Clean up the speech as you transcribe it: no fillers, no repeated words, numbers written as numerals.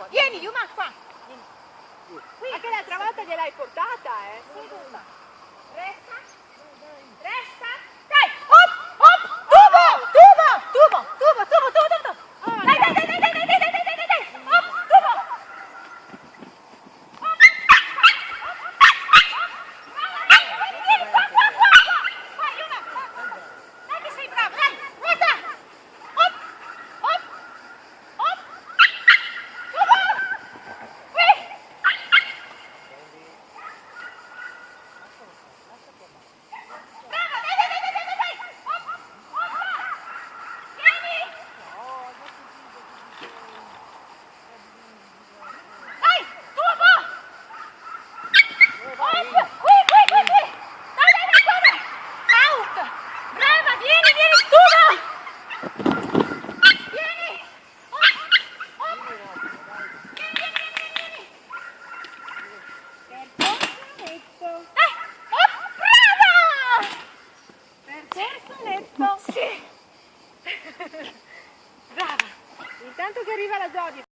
qua. Vieni, Yuma, qua. Vieni. Qui. Anche l'altra volta gliel'hai portata, Seduta. Resta. Resta. Dai, hop, hop, tubo, tubo, tubo, tubo, tubo, tubo, tubo. Dai, dai, dai, dai, dai, dai, dai, dai, dai, dai. Hop, tubo. Sì. Brava. Intanto che arriva la Jody.